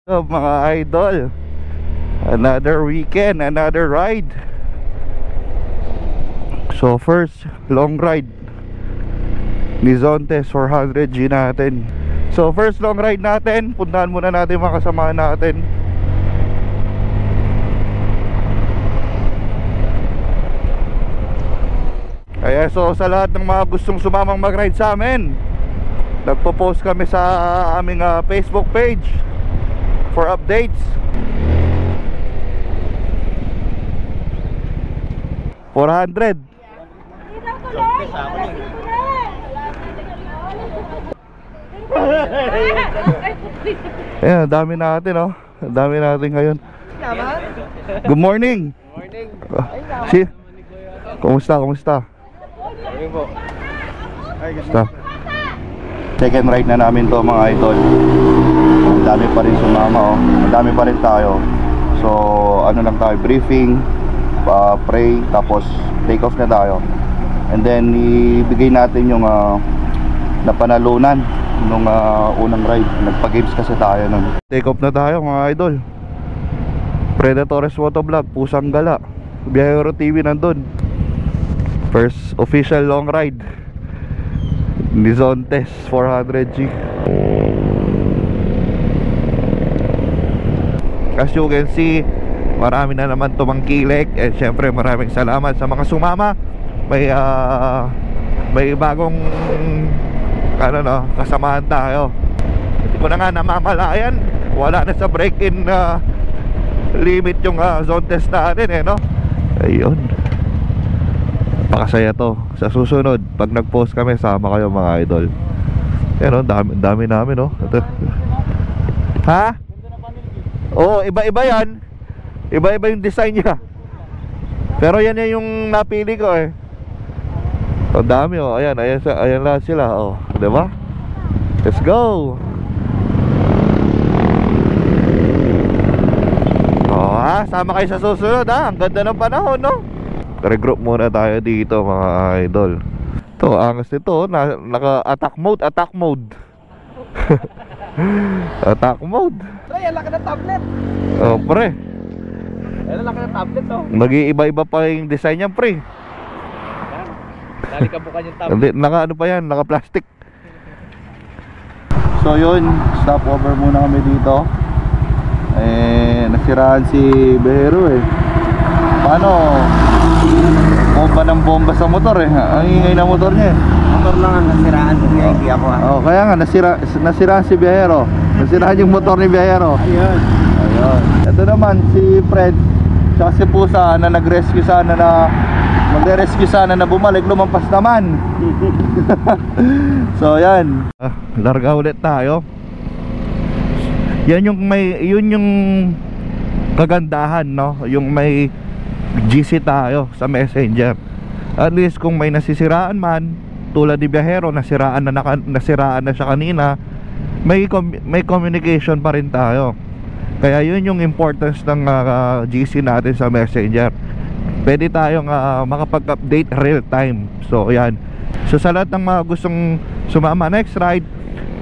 So mga idol, another weekend, another ride. So first long ride ni Zontes 400G natin. So first long ride natin, puntahan muna natin mga kasama natin. Kaya so sa lahat ng mga gustong sumamang mag-ride sa amin, nagpo-post kami sa aming Facebook page for updates. 400. Ayan, dami natin oh. Dami natin ngayon. Good morning. Morning. Kumusta? Morning po. Basta. Second ride na namin to mga idol. Ang dami pa rin sumama oh. Ang dami pa rin tayo. So ano lang tayo, briefing, pray, tapos take off na tayo. And then ibigay natin yung napanalunan nung unang ride. Nagpa-games kasi tayo nun. Take off na tayo mga idol. Predatores Motovlog, Pusang Gala, Biyahero TV nandun. First official long ride ni Zontes 400G. As you can see, marami na naman tumangkilik. And syempre maraming salamat sa mga sumama. May bagong kasamahan tayo. Hindi ko na nga namamalayan, wala na sa break-in limit yung zone test natin no? Ayun, pakasaya to. Sa susunod pag nag-post kami, sama kayo mga idol. Pero dami namin no? Ha? Oo, iba-iba yan. Iba-iba yung design niya. Pero yan yung napili ko eh. Ang dami oh. Ayan lahat sila oh. Diba? Let's go. Oh ha, sama kayo sa susunod ha. Ang ganda ng panahon no. Regroup muna tayo dito mga idol. Ito, angas nito. Naka-attack mode. Attack mode. Pre, ang laki ng tablet. Oh pre, Ang laki ng tablet oh. nag-iiba-iba pa yung design niyan pre. Dali ka bukan yung tablet. Hindi, naka-ano pa yan, naka-plastic. So yun, stop over muna kami dito. Nasiraan si Behero eh. Paano? Bomba ng bomba sa motor eh. Ang ingay na motor niya eh. Motor lang ang nasiraan ko, hindi ako Oh, kaya nga nasiraan si Behero. Nasiraan yung motor ni Behero. Ayun. Ito naman si Fred, tsaka si Pusa na nag-rescue sana na magre-rescue sana na bumalik, lumampas naman. So yan, larga ulit tayo. Yun yung kagandahan no, yung may GC tayo sa Messenger. At least kung may nasisiraan man, tulad ni Biyahero, nasiraan na siya kanina, may communication pa rin tayo. Kaya yun yung importance ng GC natin sa Messenger. Pwede tayong makapag-update real time. So yan. So sa lahat ng mga gustong sumama next ride,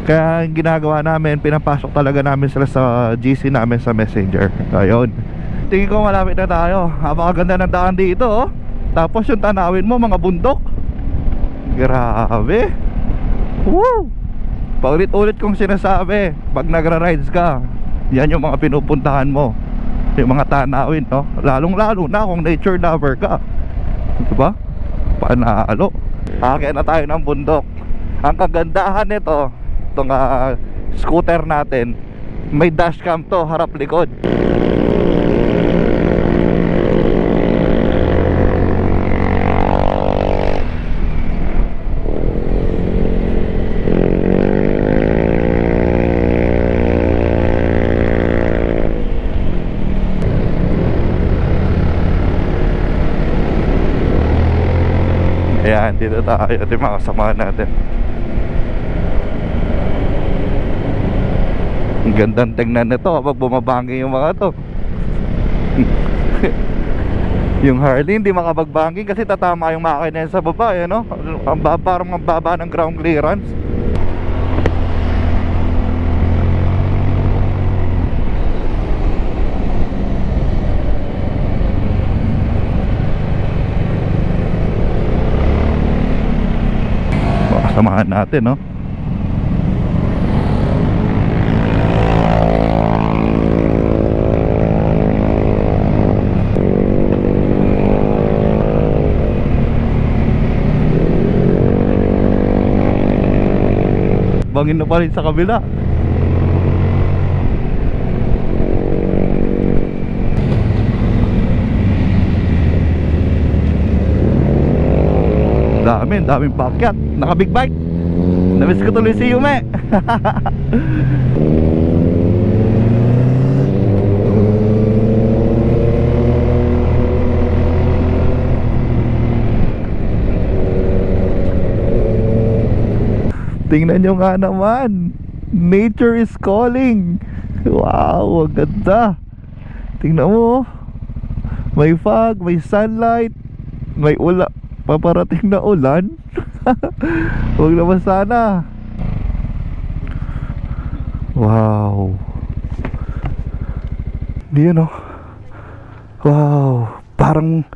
kaya yung ginagawa namin, pinapasok talaga namin sila sa GC namin sa Messenger. Ayun. Tingin ko malapit na tayo. Napakaganda ng daan dito oh. Tapos yung tanawin mo, mga bundok. Grabe. Woo! Paulit-ulit kong sinasabi, pag nagra-rides ka, yan yung mga pinupuntahan mo, yung mga tanawin no? Lalong-lalo na kung nature lover ka, diba? Panalo. Akit na tayo ng bundok. Ang kagandahan nito, itong scooter natin, may dashcam to, harap likod. Ayan, dito tayo. Ito yung mga kasamahan natin. Ang gandang tingnan nito kapag bumabangin yung mga to. Yung Harley hindi makapagbangin kasi tatama yung makina sa baba eh, no? Parang ang baba ng ground clearance. Samahan natin, no? Bangin na pa rin sa kabila. Daming paakyat. Naka big bike. Namiss ko tuloy si Yume. Tingnan nyo nga naman. Nature is calling. Wow, ang ganda. Tingnan mo. May fog, may sunlight, may paparating na ulan. Huwag naman sana. Wow. Yun, oh. Wow. Parang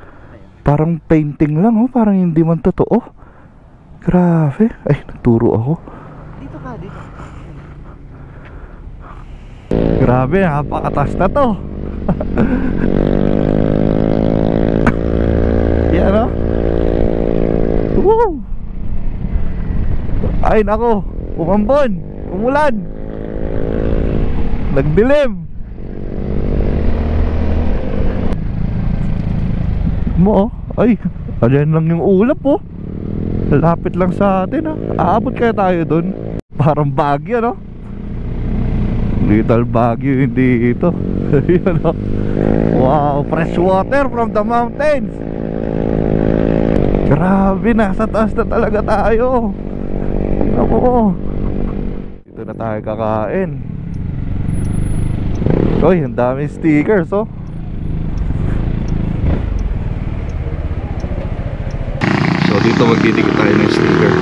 painting lang, oh. Parang hindi man totoo. Grabe. Ay, nagturo ako. Dito ka, dito. Grabe, napakataas na to. Yan, oh. Woo! Ay, nako. Umambon. Umulan. Nagdilim. Mo, ay, ayan lang yung ulap, oh. Lapit lang sa atin, ah. Aabot kaya tayo dun. Parang Baguio, no? Little Baguio hindi ito. Ayan, oh. Wow, fresh water from the mountains. Grabe, nasa taas na talaga tayo. Ako. Dito na tayo kakain. Uy, ang daming stickers, oh. So dito magdidikit tayo ng sticker.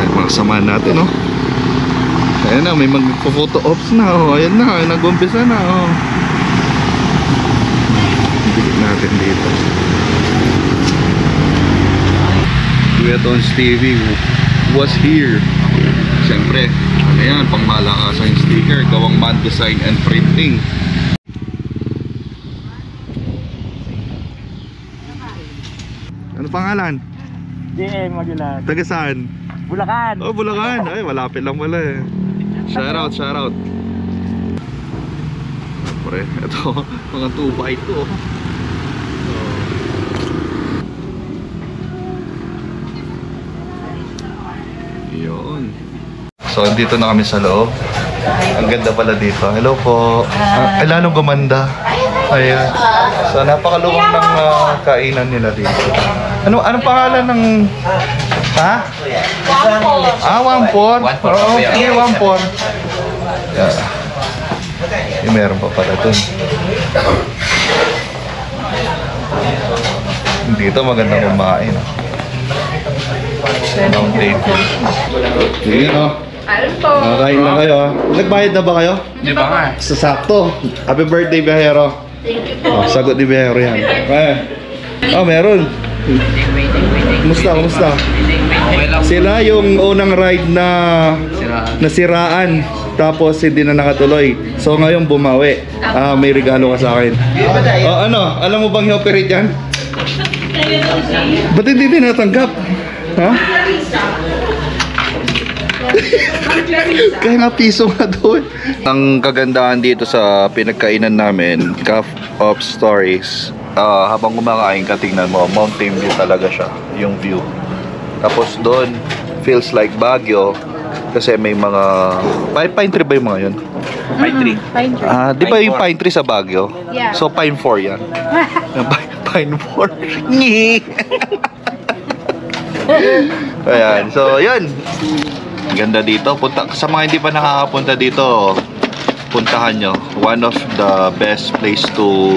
Ayan, mga samahan natin, oh. Ayan na, may magpo-photo ops na, oh. Ayan na, nag-umpisa na, oh. Dikit natin dito. Kuya Stevie was here. Siyempre, ano yan, pang malakas ang sticker, gawang man design and printing. Ano pangalan? JM Maguilan. Taga saan? Bulacan. Oh, Bulacan. Ay, malapit lang pala eh. Shout out, shout out. Siyempre, ito, mga 2x2. Yun. So, dito na kami sa loob. Ang ganda pala dito. Hello po. Ay, lalong gumanda. Ayan. So, napakaluwang ng kainan nila dito. Anong pangalan ng... Ha? Wampon. Oo, okay, Wampon. Yeah. Yung meron pa pala dun. Dito magandang kumain. Long table. Sige, no? Nakain na kayo, ha? Nagbayad na ba kayo? Di ba nga? Sasakto. Happy birthday, Biyahero. Oh, sagot ni Biyahero yan. Oh, meron. Kumusta? Sila yung unang ride na nasiraan. Tapos hindi na nakatuloy. So ngayon bumawi. May regalo ka sa akin. Oh, ano? Alam mo bang i-operate yan? Ba't hindi tinatanggap? Ha? Kaya nga piso nga doon. Ang kagandahan dito sa pinagkainan namin, Calf of Stories, habang kumakain ka, tingnan mo, mountain view talaga siya, yung view. Tapos doon, feels like Baguio, kasi may mga pine tree ba yung mga yun? Pine tree. Di ba yung pine tree sa Baguio? Yeah. So pine 4 yan. Pine 4. Ayan, so yun. Ganda dito. Sa mga hindi pa nakakapunta dito, puntahan nyo. One of the best place to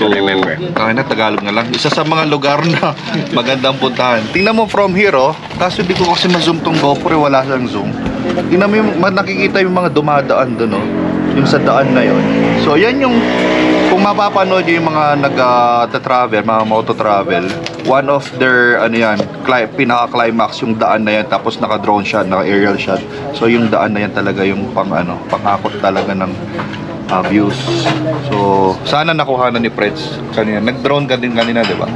remember. Na Tagalog na lang. Isa sa mga lugar na magandang puntahan. Tingnan mo from here, oh. Kaso di ko kasi ma-zoom tong GoPro, wala siyang zoom. Tingnan mo yung nakikita yung mga dumadaan doon, oh. Yung sa daan na yun. So yan yung Kung mapapanood nyo yung mga nag-travel, mga moto-travel, one of their, ano yan, pinaka-climax yung daan na yan, tapos naka-drone shot, naka-aerial shot. So yung daan na yan talaga yung pangakot talaga ng views. So, sana nakuha na ni Preds kanina. Nag-drone ka din kanina, di ba?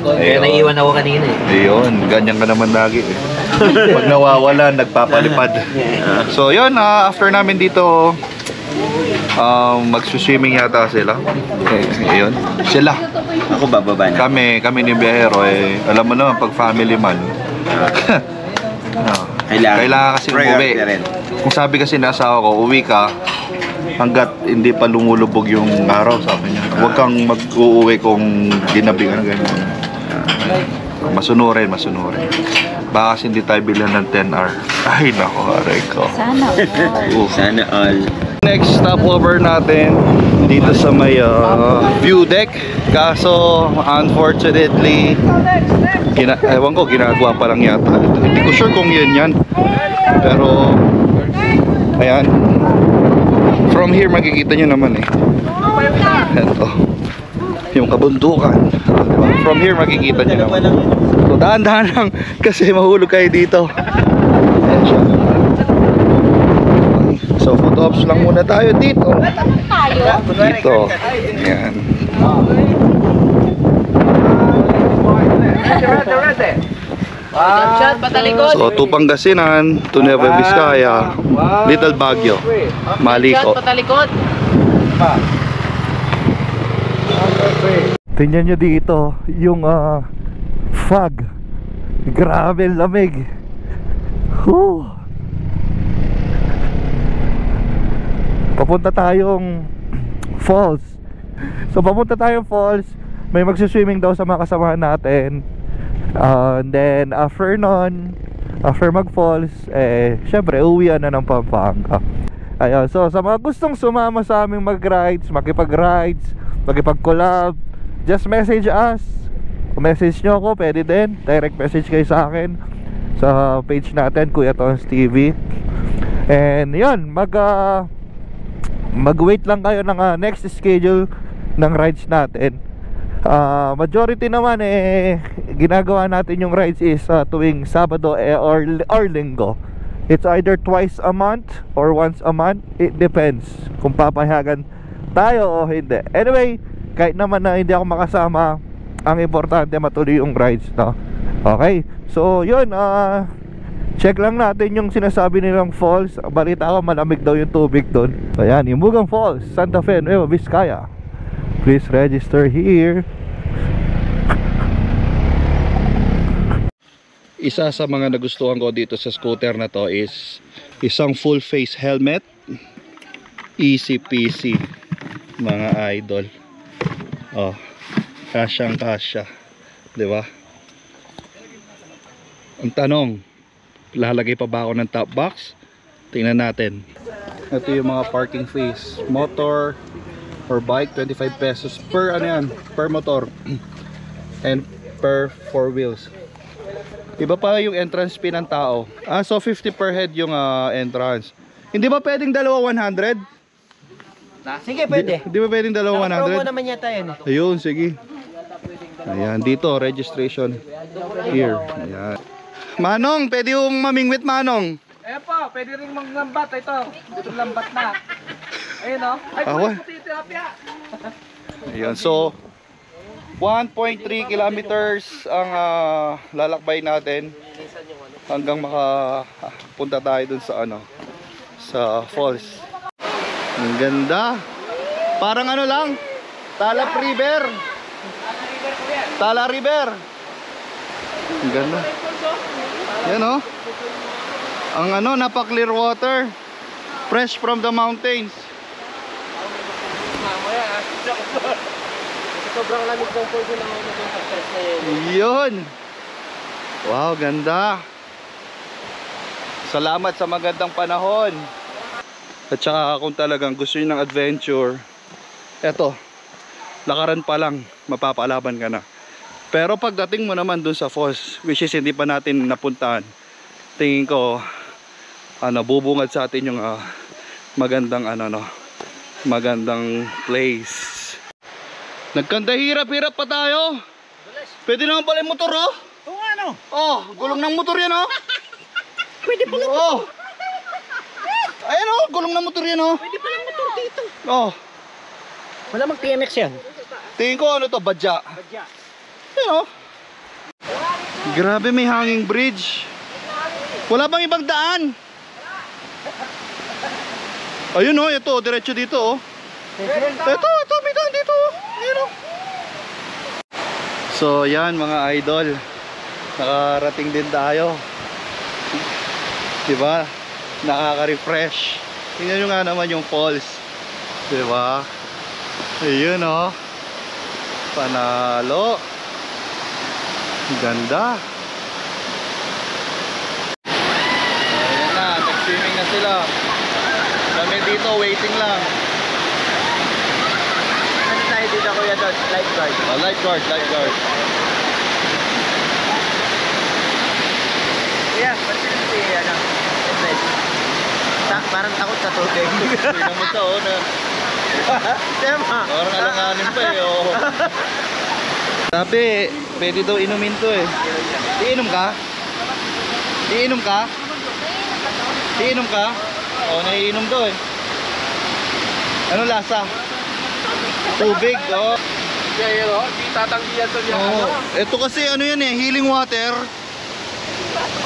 Kaya naiiwan ako kanina eh. Ayun, ganyan ka naman lagi eh. Pag nawawala, nagpapalipad. So, yun, after namin dito, magsuswimming yata sila. Ayun, sila. Ako bababa na. Kami ni Biyahero eh, alam mo naman, pag family man, kailangan kasi umuwi. Kung sabi kasi ng asawa ko, uwi ka, hanggat hindi pa lumulubog yung araw, sabi niya. Huwag kang mag-uuwi kung ginabi ka na ganyan. Masunurin. Baka kasi hindi tayo bilhan ng 10R. Ay, nako, aray ko. Sana all. Sana all. Next stopover natin dito sa may view deck. Kaso, unfortunately, ewan ko, ginagawa pa lang yata. Hindi ko sure kung yan. Pero, ayan. From here makikita nyo naman eh. Ito yung kabundukan, diba? From here makikita nyo naman. So dahan-dahan lang kasi mahulog kayo dito. Ayan siya. So photo ops lang muna tayo dito. Dito. Ayan. So to Pangasinan, to Nueva Vizcaya, Little Baguio, Maliko. Tingnan nyo dito yung fog. Grabe lamig. Papunta tayong falls. So papunta tayong falls, may magsuswimming daw sa mga kasamahan natin. And then after nun, after mag falls, syempre uwian na ng Pampanga. Ayun, so sa mga gustong sumama sa aming mag-rides, makipag-rides, makipag-collab, just message us. Kung message nyo ako, pwede din. Direct message kayo sa akin sa page natin, Kuya Tons TV. And yun, mag-wait lang kayo ng next schedule ng rides natin. Majority naman ginagawa natin yung rides is tuwing Sabado or Linggo. It's either twice a month or once a month. It depends kung papayagan tayo o hindi. Anyway, kahit naman na hindi ako makasama, ang importante matuloy yung rides, no? Okay, so yun, check lang natin yung sinasabi nilang falls. Balita ko malamig daw yung tubig doon. Ayan, Imugang Falls, Santa Fe, Nueva Vizcaya. Please register here. Isa sa mga nagustuhan ko dito sa scooter na to is isang full face helmet. Easy peasy mga idol. Oh, kasyang kasya, di ba? Ang tanong, lalagay pa ba ako ng top box? Tingnan natin. Ito yung mga parking fees. Motor or bike, 25 pesos per per motor. And per 4 wheels. Iba pa yung entrance fee ng tao. So 50 per head yung entrance. Hindi ba pwedeng dalawa 100? Sige, pwede. Hindi ba pwedeng dalawa 100? Promo naman yata yun. Ayun, sige. Ayan, dito registration here. Ayan. Manong, pwede yung mamingwit, Manong. Po, pwede rin manglambat ito. Ito lambat na. Ayun o. Ay, puti ito, apya. Ayan, so 1.3 kilometers ang lalakbay natin hanggang makapunta tayo dun sa sa falls. Ang ganda. Parang lang, Talap River. Tala River. Ang ganda. Yan o. Ang napa-clear water. Fresh from the mountains. Sobrang lamig ng pool na ako sa stress na yun. Yun. Wow, ganda. Salamat sa magandang panahon. At saka kung talagang gusto nyo ng adventure, eto, lakaran pa lang, mapapalaban ka na. Pero pagdating mo naman dun sa falls, which is hindi pa natin napuntahan, tingin ko, bubungad sa atin yung magandang magandang place. Nagkandahirap-hirap pa tayo. Pwede naman pala yung motor, oh. Oo nga, no? Oh, gulong ng motor yan, oh. Pwede pala. Oh. Ayan, oh, gulong ng motor yan, oh. Pwede pala motor dito. Oh. Wala mag PMX yan. Tingin ko ano to, badya. Badya. Ayan, oh. Grabe, may hanging bridge. Wala bang ibang daan? Ayun, oh, ito, diretso dito, oh. Ito, may daan dito, oh. Ayan, oh. So, yan mga idol. Nakarating din tayo. Diba? Nakaka-refresh. Tingnan nyo nga naman yung falls. Diba? Ayun, oh. Panalo. Ganda. Ayan na, nag-swimming na sila. Kami dito, waiting lang. Ano tayo dito kuya doon? Lifeguard. Oh, lifeguard. Kuya, ba't sila si ano? Fred? Parang takot sa tubig. Tingnan mo sa oh, na. Tema. Parang alanganin pa eh, oh. Sabi, pwede daw inumin to eh. Iinom ka? Iinom ka? Iinom ka? Oo, naiinom to eh. Ano lasa? Tubig, oh. Kaya yun, oh. Di tatanggihan sa niya. Oo. Ito kasi ano yan eh, healing water.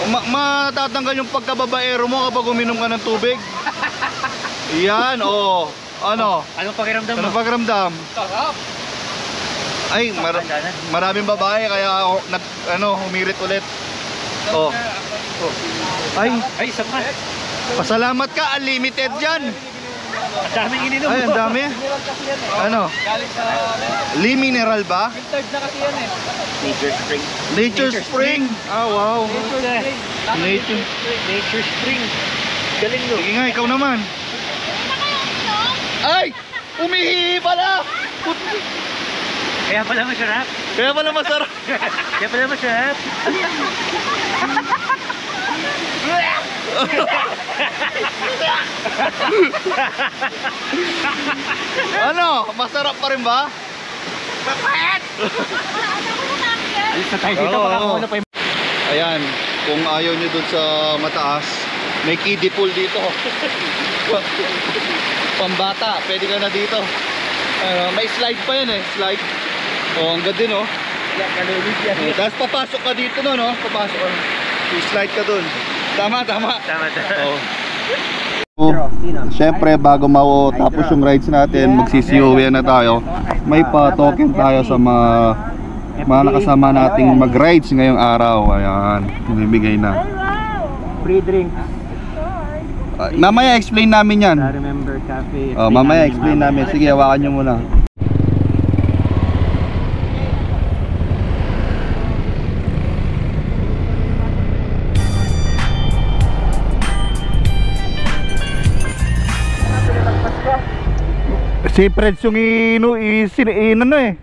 Matatanggal yung pagkababaero mo kapag uminom ka ng tubig. Yan, oh. Ano? Anong pakiramdam mo? Anong pakiramdam? Sarap. Ay, maraming babae kaya ako humirit ulit. Oh. Ay, Ay, saan ka? pasalamat ka, unlimited yan. Ang daming ininom Ay, ang dami. Mineral kasi yan eh. Ano? Galing sa Lee Mineral ba? filtered na kasi yan eh. Nature Spring. Nature Spring. Ah, wow. Nature. Nature Spring. Galing no. Sige nga, ikaw naman. Ay! Umihi pala! Kaya pala masarap. Kaya pala masarap. Kaya pala masarap. Ano? Masarap pa rin ba? Alis na tayo dito. Oo, Baka oo. kung ano pa yung... Ayan, kung ayaw nyo dun sa mataas, may kiddie pool dito. Pambata, pwede ka na dito. May slide pa yan eh, slide. Oh, ang ganda din oh. Kalulid yan. Tapos papasok ka dito no, papasok ka. I-slide ka dun. Tama. Tama. Oh. Siyempre bago matapos yung rides natin, magsisiuwi na tayo. May pa-token tayo sa mga nakasama nating mag-rides ngayong araw. Ayan, binibigay na. Free drink. Mamaya explain namin yan. I remember cafe. Oh, mamaya explain namin. Sige, hawakan nyo muna. Si Fred yung inano eh.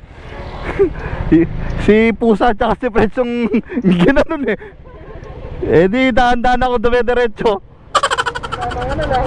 Si Pusa at si Fred yung ginanon eh. Eh di dahan-dahan ako dumidiretso. Tama nga na lang.